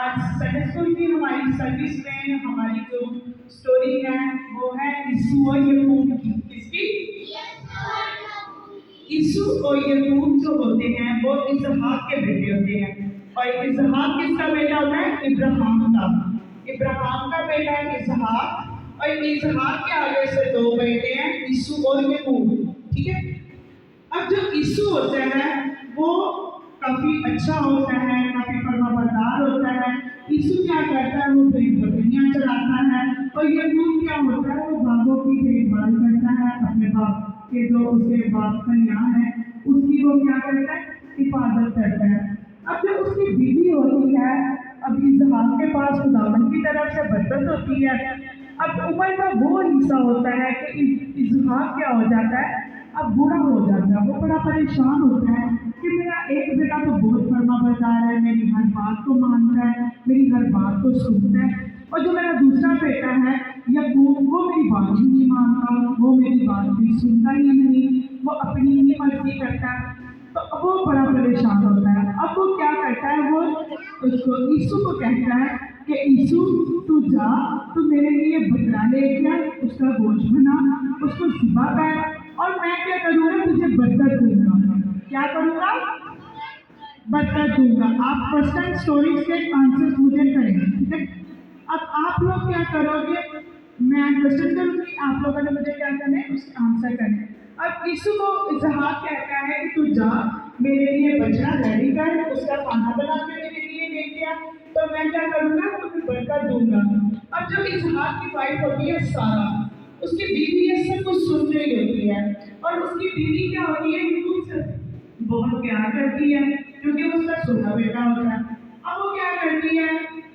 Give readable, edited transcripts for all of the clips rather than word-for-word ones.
آج Sunday school کی ہماری سروس میں ہماری جو اسٹوری ہے وہ ہے یسوع اور یعقوب کی. کس کی؟ یسوع اور یعقوب جو ہوتے ہیں وہ اسحاق کے بیٹے ہوتے ہیں. اور اسحاق کس کا بیٹا ہوتا ہے؟ ابراہیم کا. ابراہیم کا بیٹا ہے اسحاق. اور اسحاق کے آگے سے دو بیٹے ہیں یسوع اور یعقوب. ٹھیک ہے. اب جو یسوع ہوتا ہے وہ کافی اچھا ہوتا ہے, کافی فرما بردار ہوتا ہے. یسوع کیا کرتا ہے؟ وہ بکریاں چراتا ہے. اور یعقوب کیا ہوتا ہے؟ وہ باغوں کی دیکھ بھال کرتا ہے. اپنے باپ کے جو اس کے باپ کا یہاں ہے اس کی وہ کیا کرتا ہے؟ حفاظت کرتا ہے. اب جب اس کی بیوی ہوتی ہے, اب اسحاق کے پاس خداوند کی طرف سے برکت ہوتی ہے. اب عمر کا وہ حصہ ہوتا ہے کہ اسحاق کیا ہو جاتا ہے؟ اب برا ہو جاتا ہے. وہ بڑا پریشان ہوتا ہے کہ میرا ایک بیٹا تو بہت فرما بردار ہے, میری ہر بات کو مانتا ہے, میری ہر بات کو سنتا ہے, اور جو میرا دوسرا بیٹا ہے یعقوب وہ میری بات ہی نہیں مانتا, وہ میری بات بھی سنتا ہی نہیں, وہ اپنی ہی مرضی کرتا ہے. تو وہ بڑا پریشان ہوتا ہے. اب وہ کیا کرتا ہے؟ وہ اس کو یسوع کو کہتا ہے کہ یسوع تو جا, تو میرے لیے بکرا لے کے اس کا گوشت بنا, اس کو ذبح کر, اور میں کیا کروں گا؟ تجھے برکت دوں گا. کیا کروں گا؟ برکت دوں گا. آپ کوشچن اسٹوریز کے آنسر مجھے کریں گے. ٹھیک ہے. اب آپ لوگ کیا کرو گے؟ میں کوشچن کروں گی, آپ لوگوں نے مجھے کیا کرنا ہے؟ اس کا آنسر کرنا ہے. اب یسوع کو اسحاق کہتا ہے کہ تو جا میرے لیے بچڑا ریڈی کر, اس کا کھانا بنا کے میرے لیے لے کے آ, تو میں کیا کروں گا؟ تمہیں برکت دوں گا. اب جو اسحاق کی وائف ہوتی ہے سارہ, اس کی بیوی یہ سب کچھ سن رہی ہوتی ہے, اور اس کی بیوی کیا ہوتی ہے؟ یعقوب سے بہت پیار کرتی ہے کیونکہ وہ اس کا سونا بیٹا ہوتا ہے. اب وہ کیا کرتی ہے؟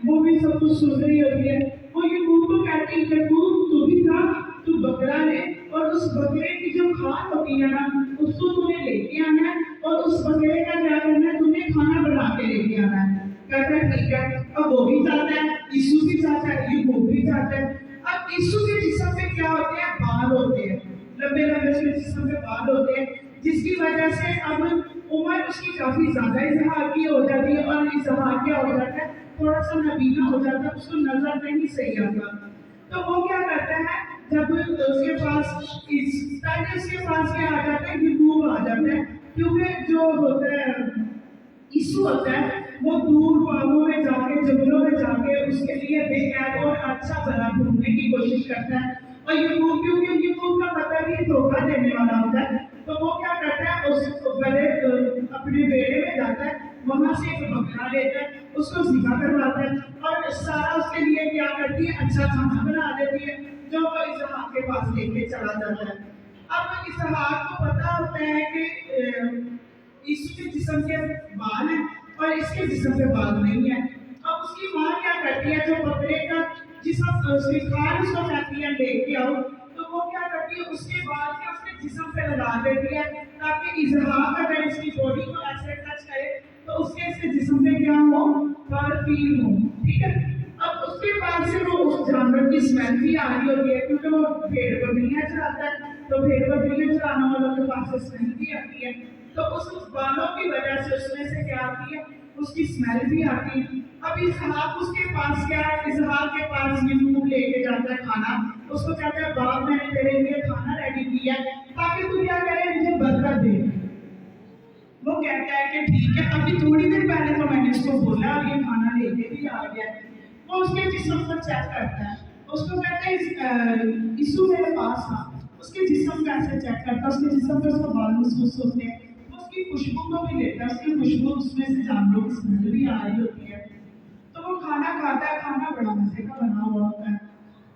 وہ بھی سب کچھ سن رہی ہوتی ہے. وہ یعقوب کو کہتی ہے یعقوب تو بھی تھا, تو بکرا لے, اور اس بکرے کی جو کھال ہوتی ہے نا اس کو تمہیں لے کے آنا ہے, اور اس بکرے کا کیا کرنا ہے؟ تمہیں کھانا بنا کے لے کے آنا ہے. کہتا ہے ٹھیک ہے. اب وہ بھی چاہتا ہے, یسوع بھی چاہتا ہے, یعقوب بھی چاہتا ہے. اب یسوع کے جسم پہ کیا ہوتے ہیں؟ بال ہوتے ہیں, لمبے لمبے سے جسم پہ بال ہوتے ہیں, جس کی وجہ سے اب عمر اس کی کافی زیادہ اسحاق کی ہو جاتی ہے, اور اسحاق کیا ہو جاتا ہے؟ تھوڑا سا نبینا ہو جاتا ہے, اس کو نظر نہیں صحیح آتا. تو وہ کیا کرتا ہے؟ جب اس کے پاس پہلے اس کے پاس کیا آ جاتا ہے؟ یعقوب آ جاتا ہے, کیونکہ جو ہوتا ہے یسوع ہوتا ہے وہ دور باغوں میں جا کے, جنگلوں میں جا کے اس کے لیے بے قید اور اچھا بنا ڈھونڈنے کی کوشش کرتا ہے. اور یعقوب, کیونکہ یعقوب کا مطلب ہی دھوکہ دینے والا ہوتا ہے, تو وہ کیا کرتا ہے؟ اس بڑے اپنے بیڑے میں جاتا ہے, وہاں سے ایک بکرا لیتا ہے, اس کو ذبح کرواتا ہے, اور سارا اس کے لیے کیا کرتی ہے؟ اچھا کھانا بنا دیتی ہے, جو وہ اسحاق کے پاس لے کے چلا جاتا ہے. اب اسحاق کو پتا ہوتا ہے کہ یسوع کے جسم کے بال ہیں اور اس کے جسم پہ بال نہیں ہے. اب اس کی ماں کیا کرتی ہے؟ جو بکرے کا جسم اس کی کھال اس کو کہتی ہے لے کے آؤ, تو وہ کیا کرتی ہے؟ اس کے بال کے اس کے جسم پہ لگا دیتی ہے, تاکہ اسحاق اگر اس کی باڈی کو ایسے ٹچ کرے تو اس کے جسم پہ کیا ہو؟ بال فیل ہو. ٹھیک ہے. اب اس کے بعد سے وہ اس جانور کی اسمیل بھی آ رہی ہوتی ہے, کیونکہ وہ بھیڑ بکریاں چراتا ہے, تو بھیڑ بکریاں چرانے والوں کے پاس اسمیل بھی آتی ہے. تو اس بالوں کی وجہ سے اس میں سے کیا آتی ہے؟ اس کی اسمیل بھی آتی ہے. اب اسحاق اس کے پاس کیا ہے؟ اسحاق کے پاس یعقوب لے کے جاتا ہے کھانا, اس کو کہتا ہے باپ میں نے تیرے لیے کھانا ریڈی کیا ہے تاکہ تو کیا کرے؟ مجھے برکت دے. وہ کہتا ہے کہ ٹھیک ہے. ابھی تھوڑی دیر پہلے تو میں نے اس کو بولا اور یہ کھانا لے کے بھی آ گیا. وہ اس کے جسم کو چیک کرتا ہے, اس کو کہتا ہے یسوع میرے پاس تھا, اس کے جسم کو ایسے چیک کرتا ہے, اس کے جسم پہ اس کو بال محسوس ہوتے ہیں, اس کی خوشبو کو بھی لیتا ہے, اس کی خوشبو اس میں سے جانوروں کی اسمیل بھی آ رہی ہوتی ہے. تو وہ کھانا کھاتا ہے, کھانا بڑا مزے کا بنا ہوا ہوتا ہے.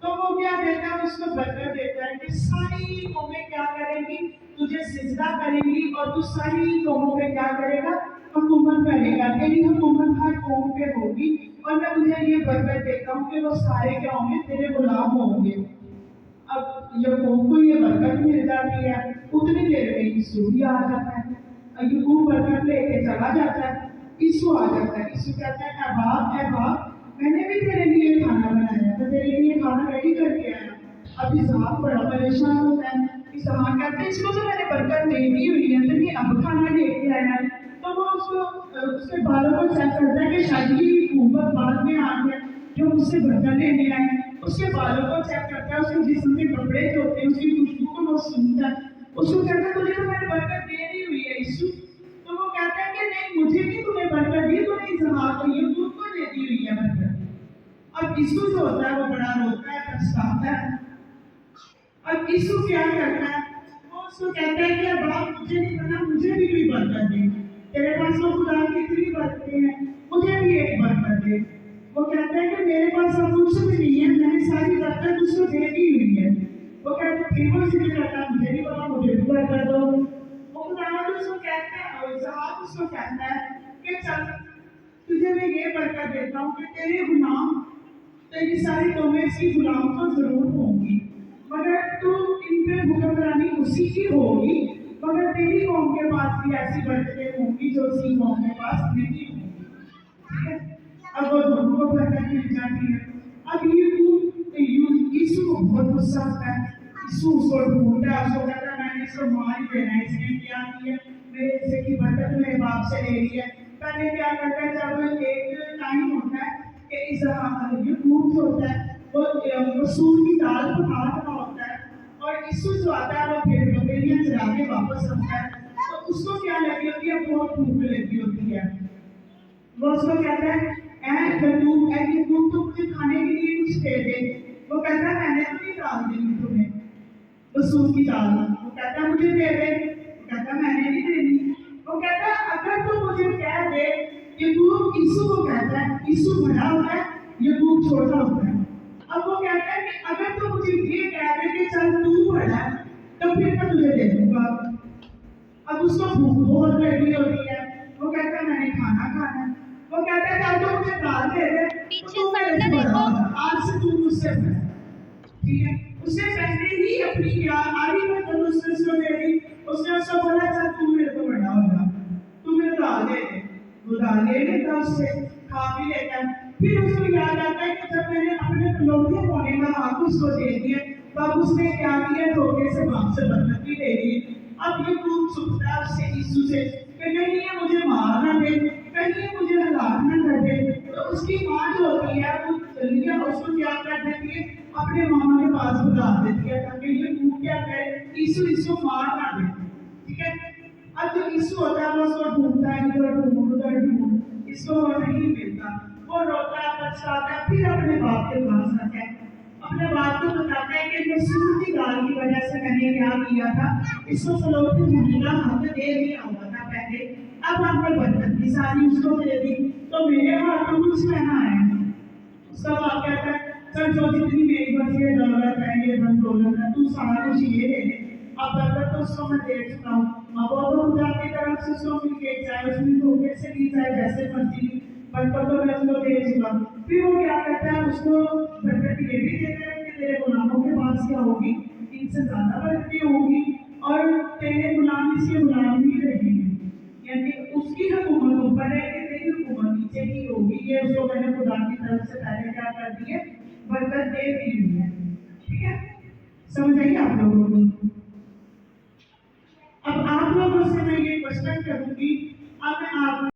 تو وہ کیا دیتا ہے؟ اس کو برکت دیتا ہے کہ ساری قومیں کیا کریں گی؟ تجھے سجدہ کریں گی, اور تو ساری قوموں پہ کیا کرے گا؟ حکومت کرے گا. تیری حکومت ہر قوم پہ ہوگی, اور میں تجھے یہ برکت دیتا ہوں کہ وہ سارے کیا ہوں گے؟ تیرے غلام ہوں گے. اب یعقوب کو یہ برکت مل جاتی ہے. اتنی دیر میں یسوع بھی آ جاتا ہے, یعقوب برکت لے کے چلا جاتا ہے, یسوع آ جاتا ہے. یسوع کہتا ہے اے باپ میں نے بھی تیرے لیے کھانا بنایا تھا, تیرے لیے کھانا ریڈی کر کے آیا. اب اسحاق بڑا پریشان ہوتا ہے. اسحاق کہتے ہیں اس کو تو میں نے برکت دے دی ہوئی ہے, تو یہ اب کھانا لے کے آیا ہے. تو وہ اس کے بالوں کو چیک کرتا ہے کہ شاید یہ حکومت بعد جو مجھ سے برتن لینے آئے اس کے بالوں کو چیک کرتا ہے، اس کے جسم کے کپڑے جو ہوتے ہیں اس کی خوشبو کو وہ سنتا ہے، اس کو کہتا ہے تجھے تو میں نے برکت دے دی ہوئی ہے یسوع، تو وہ کہتا ہے کہ نہیں مجھے نہیں تمہیں برکت دی، تو نے اظہار کو یعقوب کو دے دی ہوئی ہے برکت۔ اب یسوع جو ہوتا ہے وہ بڑا روتا ہے، پچھتاتا ہے۔ اب یسوع کیا کرتا ہے، وہ اس کو کہتا ہے کہ اب آپ مجھے نہیں پتا، مجھے بھی کوئی برکت دے، تیرے پاس تو خدا کی اتنی برکتیں ہیں، مجھے بھی ایک برکت دے۔ وہ کہتا ہے کہ میرے پاس اب کچھ بھی نہیں ہے، میں نے ساری برکت اس کو دے دی ہوئی ہے۔ وہ کہتا ہے پھر وہ ذکر کرتا ہے مجھے نہیں پتا، مجھے بھی برکت دو۔ وہ خدا اس کو کہتا ہے، اور اسحاق اس کو کہتا ہے کہ چل تجھے میں یہ برکت دیتا ہوں کہ تیرے غلام، تیری ساری قومیں اس کی غلام تو ضرور ہوں گی، مگر تو ان پہ حکمرانی اسی کی ہوگی، مگر تیری قوم کے پاس بھی ایسی برکتیں ہوں گی جو اسی قوم کے پاس نہیں ہوں گی۔ ٹھیک ہے؟ اب وہ دونوں کو برکت مل جاتی ہے۔ اب یسوع کو بہت غصہ آتا ہے، یسوع اس کو ڈھونڈتا ہے، اس کو کہتا ہے میں نے اس کو مار ہی دینا ہے، اس نے کیا کیا میرے حصے کی برکت میرے باپ سے لے لی ہے۔ پہلے کیا کرتا ہے، جب ایک ٹائم ہوتا ہے کہ یعقوب جو ہوتا ہے وہ رسول کی دال پکا رہا ہوتا ہے، اور یسوع جو آتا ہے وہ پھر بکریاں چرا کے واپس آتا ہے، تو اس کو کیا لگی ہوتی ہے، بہت بھوک لگی ہوتی ہے۔ وہ اس کو کہتا ہے یعقوب تو مجھے کھانے کے لیے کچھ دے دے۔ وہ کہتا ہے میں نے تو نہیں ڈال دی تمہیں رسول کی دال، وہ کہتا ہے مجھے دے دے، وہ کہتا ہے میں نے نہیں دینی۔ وہ کہتا ہے اگر تو مجھے کہہ دے، یعقوب یسوع کو کہتا ہے، یسوع بڑا ہوتا ہے یعقوب چھوٹا ہوتا ہے۔ اب وہ کہتا ہے کہ اگر تو مجھے یہ کہہ دے کہ چل تو بڑا ہے تو پھر میں تجھے دے دوں گا۔ اب اس کو بھوک بہت لگی ہوتی ہے، وہ کہتا ہے میں نے کھانا کھانا ہے۔ وہ کہتا ہے کہ تو مجھے دال دے دے تو میرے سے بڑا ہوگا، آج سے تو مجھ سے بڑا ہے۔ ٹھیک ہے، اس نے پہلے ہی اپنی آدھی برکت اس کو دے دی، اس نے اس کو بولا چل تو میرے کو بڑا ہوگا، تو میرے دال دے دے۔ وہ دال لے لیتا اس سے، کھا بھی لیتا ہے۔ پھر اس کو یاد آتا ہے کہ جب میں نے اپنے لوٹے پونے کا حق اس کو دے دیا، تب اس نے کیا کیا، دھوکے سے باپ سے برکت بھی لے لی۔ اب یہ خوب چھپتا ہے اس سے یسوع سے کہ کہیں یہ مجھے مار نہ دے، کہیں یہ مجھے ہلاک نہ کر دے۔ تو اس کی ماں جو ہوتی ہے وہ جلدی اس کو کیا کر دیتی ہے، اپنے ماما کے پاس بلا دیتی ہے تاکہ یہ خوب کیا کرے، یسوع اس کو مار نہ دے۔ ٹھیک ہے، اب جو یسوع ہوتا ہے وہ اس کو ڈھونڈتا ہے، ادھر ڈھونڈ ادھر ڈھونڈ، اس کو وہ نہیں ملتا، وہ روتا ہے پچھتاتا ہے، پھر اپنے باپ کے پاس آتا ہے، اپنے باپ کو بتاتا ہے کہ رسول کی دال کی وجہ سے میں نے کیا کیا تھا، اس کو فلوٹی ہونے کا حق دے دیا ہوا تھا پہلے، اب آپ پر برکت کی ساری اس کو دے دی، تو میرے ہاتھ میں کچھ کہنا ہے۔ اس کا باپ کہتا ہے چل جو جتنی میری بس یہ دولت ہے، یہ دن دولت ہے، تو سارا کچھ یہ دے دے، اب برکت تو اس کو میں دے چکا ہوں، اب وہ تو خدا کی طرف سے اس کو مل کے چاہے اس میں دھوکے سے لی جائے جیسے مرضی، برکت تو میں اس کو دے چکا۔ پھر وہ کیا کرتا ہے، اس کو برکت یہ بھی دیتا ہے کہ تیرے غلاموں کے پاس کیا ہوگی، ان سے زیادہ برکتیں ہوں گی، اور تیرے غلام اس کے غلام بھی رہیں گے، یعنی اس کی حکومت اوپر ہے کہ تیری حکومت نیچے کی ہوگی۔ یہ اس کو میں نے خدا کی طرف سے پہلے کیا کر دی ہے، برکت دے دی ہوئی ہے۔ ٹھیک ہے، سمجھ آئیے آپ لوگوں کو؟ اب آپ لوگوں سے میں یہ کوشچن کروں گی، اب میں آپ